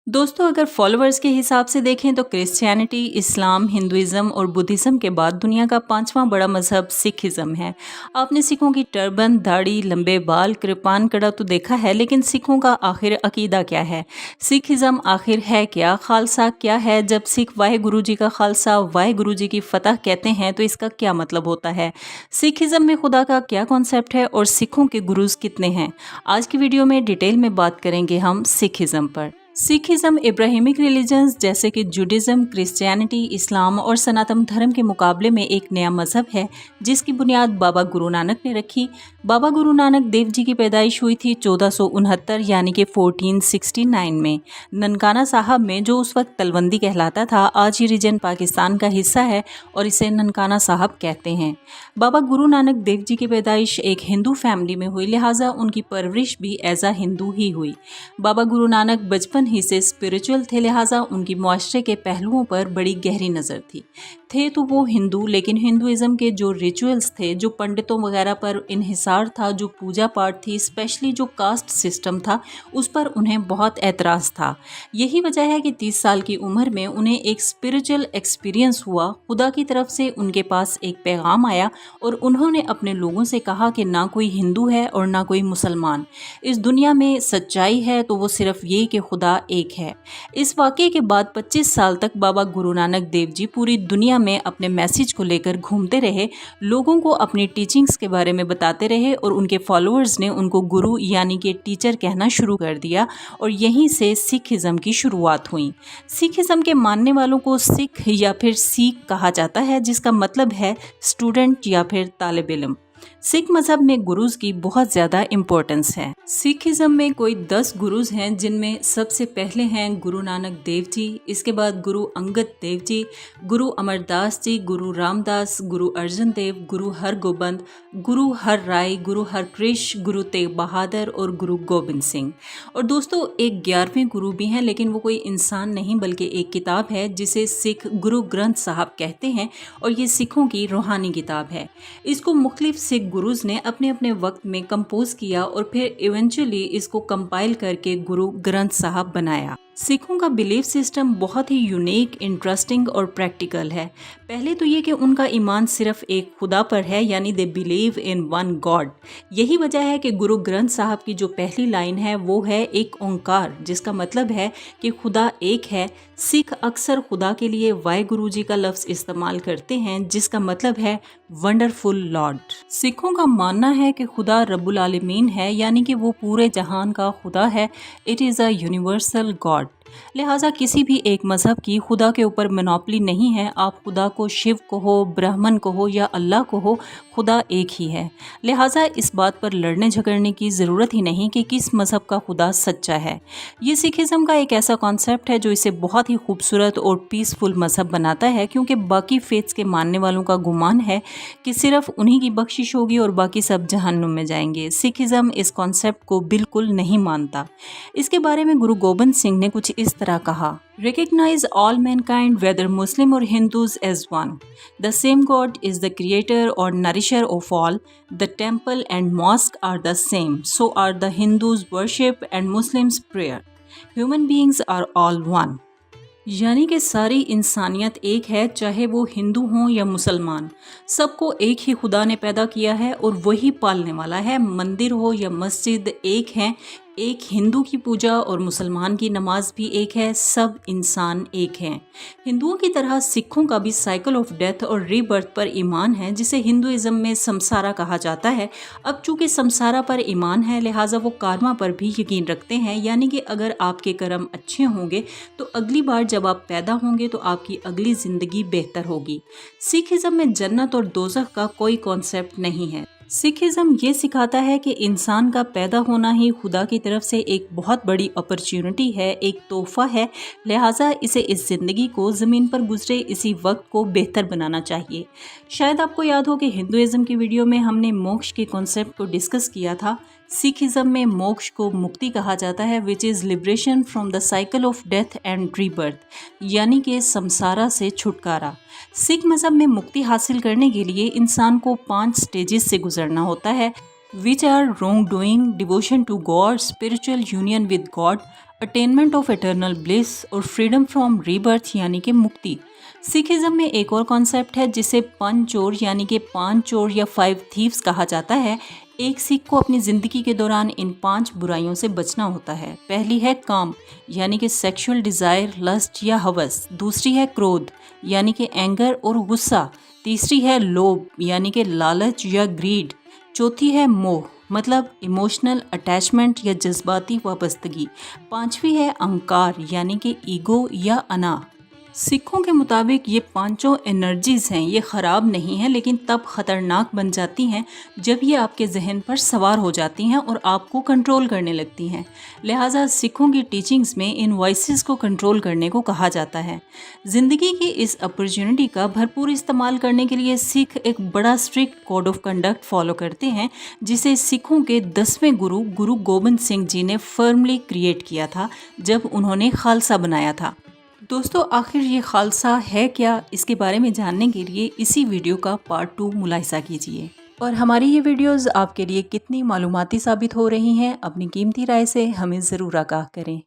दोस्तों, अगर फॉलोअर्स के हिसाब से देखें तो क्रिश्चियनिटी, इस्लाम, हिंदुइज्म और बुद्धिज़्म के बाद दुनिया का पांचवा बड़ा मजहब सिखिज़्म है। आपने सिखों की टर्बन, दाढ़ी, लंबे बाल, कृपान कड़ा तो देखा है, लेकिन सिखों का आखिर अकीदा क्या है? सिखिज़्म आखिर है क्या? खालसा क्या है? जब सिख वाहे गुरु जी का खालसा, वाहे गुरु जी की फतह कहते हैं तो इसका क्या मतलब होता है? सिखिज़्म में खुदा का क्या कॉन्सेप्ट है और सिखों के गुरुज कितने हैं? आज की वीडियो में डिटेल में बात करेंगे हम सिखिज़्म पर। सिखिज्म इब्राहिमिक रिलीजन्स जैसे कि जुडिज्म, क्रिश्चियनिटी, इस्लाम और सनातन धर्म के मुकाबले में एक नया मजहब है जिसकी बुनियाद बाबा गुरु नानक ने रखी। बाबा गुरु नानक देव जी की पैदाइश हुई थी 1469 यानी कि 1469 में ननकाना साहब में, जो उस वक्त तलवंदी कहलाता था। आज ये रीजन पाकिस्तान का हिस्सा है और इसे ननकाना साहब कहते हैं। बाबा गुरु नानक देव जी की पैदाइश एक हिंदू फैमिली में हुई, लिहाजा उनकी परवरिश भी एज अ हिंदू ही हुई। बाबा गुरु नानक बचपन ही से स्पिरिचुअल थे, लिहाजा उनकी मुआशरे के पहलुओं पर बड़ी गहरी नज़र थी। थे तो वो हिंदू, लेकिन हिंदुइज्म के जो रिचुअल्स थे, जो पंडितों वगैरह पर इन्हिसार था, जो पूजा पाठ थी, स्पेशली जो कास्ट सिस्टम था, उस पर उन्हें बहुत एतराज़ था। यही वजह है कि 30 साल की उम्र में उन्हें एक स्पिरिचुअल एक्सपीरियंस हुआ। खुदा की तरफ से उनके पास एक पैगाम आया और उन्होंने अपने लोगों से कहा कि ना कोई हिंदू है और ना कोई मुसलमान। इस दुनिया में सच्चाई है तो वो सिर्फ ये कि खुदा एक है। इस वाक़े के बाद 25 साल तक बाबा गुरु नानक देव जी पूरी दुनिया में अपने मैसेज को लेकर घूमते रहे, लोगों को अपनी टीचिंग्स के बारे में बताते रहे और उनके फॉलोअर्स ने उनको गुरु यानी कि टीचर कहना शुरू कर दिया और यहीं से सिखिज़्म की शुरुआत हुई। सिखिज़्म के मानने वालों को सिख या फिर सीख कहा जाता है, जिसका मतलब है स्टूडेंट या फिर तालिब इल्म। सिख मजहब में गुरुज की बहुत ज़्यादा इम्पोर्टेंस है। सिखिज़्म में कोई 10 गुरुज हैं, जिनमें सबसे पहले हैं गुरु नानक देव जी, इसके बाद गुरु अंगद देव जी, गुरु अमरदास जी, गुरु रामदास, गुरु अर्जन देव, गुरु हरगोबंद, गुरु हर राय, गुरु हरकृष, गुरु तेग बहादुर और गुरु गोबिंद सिंह। और दोस्तों, एक 11वें गुरु भी हैं, लेकिन वो कोई इंसान नहीं बल्कि एक किताब है जिसे सिख गुरु ग्रंथ साहब कहते हैं और ये सिखों की रूहानी किताब है। इसको मुख्तलिफ सिख गुरुज ने अपने अपने वक्त में कंपोज किया और फिर इवेंचुअली इसको कंपाइल करके गुरु ग्रंथ साहब बनाया। सिखों का बिलीफ सिस्टम बहुत ही यूनिक, इंटरेस्टिंग और प्रैक्टिकल है। पहले तो ये कि उनका ईमान सिर्फ एक खुदा पर है, यानी they believe in one God. यही वजह है कि गुरु ग्रंथ साहब की जो पहली लाइन है वो है एक ओंकार, जिसका मतलब है कि खुदा एक है। सिख अक्सर खुदा के लिए वाहे गुरु जी का लफ्ज़ इस्तेमाल करते हैं, जिसका मतलब है वंडरफुल लॉर्ड। सिखों का मानना है कि खुदा रब्बुल आलमीन है, यानी कि वो पूरे जहान का खुदा है। It is a universal God. लिहाजा किसी भी एक मज़हब की खुदा के ऊपर मोनोपोली नहीं है। आप खुदा को शिव कहो, ब्राह्मण कहो या अल्लाह कहो, खुदा एक ही है। लिहाजा इस बात पर लड़ने झगड़ने की ज़रूरत ही नहीं कि किस मज़हब का खुदा सच्चा है। ये सिखिज़्म का एक ऐसा कॉन्सेप्ट है जो इसे बहुत ही खूबसूरत और पीसफुल मज़हब बनाता है, क्योंकि बाकी फेथ्स के मानने वालों का गुमान है कि सिर्फ उन्हीं की बख्शिश होगी और बाकी सब जहन्नुम में जाएंगे। सिखिज़्म इस कॉन्सेप्ट को बिल्कुल नहीं मानता। इसके बारे में गुरु गोबिंद सिंह ने कुछ इस तरह कहा: Recognize all mankind, whether Muslim or Hindus, as one. The same God is the creator or nourisher of all. The temple and mosque are the same. So are the Hindus' worship and Muslims' prayer. Human beings are all one. यानी कि सारी इंसानियत एक है, चाहे वो हिंदू हों या मुसलमान। सबको एक ही खुदा ने पैदा किया है और वही पालने वाला है। मंदिर हो या मस्जिद एक हैं। एक हिंदू की पूजा और मुसलमान की नमाज भी एक है। सब इंसान एक हैं। हिंदुओं की तरह सिखों का भी साइकिल ऑफ डेथ और रीबर्थ पर ईमान है, जिसे हिंदुइज्म में समसारा कहा जाता है। अब चूंकि समसारा पर ईमान है, लिहाजा वो कार्मा पर भी यकीन रखते हैं, यानी कि अगर आपके कर्म अच्छे होंगे तो अगली बार जब आप पैदा होंगे तो आपकी अगली ज़िंदगी बेहतर होगी। सिखिज़म में जन्नत और दोज़ख का कोई कॉन्सेप्ट नहीं है। सिखिज़्म ये सिखाता है कि इंसान का पैदा होना ही खुदा की तरफ से एक बहुत बड़ी अपॉर्चुनिटी है, एक तोहफा है। लिहाजा इसे इस ज़िंदगी को ज़मीन पर गुजरे इसी वक्त को बेहतर बनाना चाहिए। शायद आपको याद हो कि हिंदुइज्म की वीडियो में हमने मोक्ष के कॉन्सेप्ट को डिस्कस किया था। सिखिज़्म में मोक्ष को मुक्ति कहा जाता है, which is liberation from the cycle of death and rebirth, यानी कि संसारा से छुटकारा। सिख मज़हब में मुक्ति हासिल करने के लिए इंसान को 5 स्टेजेस से गुजरना होता है। which are wrongdoing, devotion to God, spiritual union with God, attainment of eternal bliss और freedom from rebirth यानी कि मुक्ति। सिखिज्म में एक और कॉन्सेप्ट है जिसे पंचोर यानी कि 5 चोर या 5 थीव्स कहा जाता है। एक सिख को अपनी ज़िंदगी के दौरान इन 5 बुराइयों से बचना होता है। पहली है काम यानी कि सेक्सुअल डिज़ायर, लस्ट या हवस। दूसरी है क्रोध यानी कि एंगर और गुस्सा। तीसरी है लोभ यानी कि लालच या ग्रीड। चौथी है मोह मतलब इमोशनल अटैचमेंट या जज्बाती वाबस्तगी। पांचवी है अहंकार यानी कि ईगो या अना। सिखों के मुताबिक ये पांचों एनर्जीज हैं, ये ख़राब नहीं हैं लेकिन तब ख़तरनाक बन जाती हैं जब ये आपके जहन पर सवार हो जाती हैं और आपको कंट्रोल करने लगती हैं। लिहाजा सिखों की टीचिंग्स में इन वॉइसेस को कंट्रोल करने को कहा जाता है। ज़िंदगी की इस अपॉर्चुनिटी का भरपूर इस्तेमाल करने के लिए सिख एक बड़ा strict code of conduct follow करते हैं जिसे सिखों के 10वें गुरु गोबिंद सिंह जी ने फर्मली क्रिएट किया था जब उन्होंने खालसा बनाया था। दोस्तों, आखिर ये खालसा है क्या, इसके बारे में जानने के लिए इसी वीडियो का पार्ट 2 मुलाहिजा कीजिए। और हमारी ये वीडियोस आपके लिए कितनी मालूमाती साबित हो रही हैं, अपनी कीमती राय से हमें ज़रूर आगाह करें।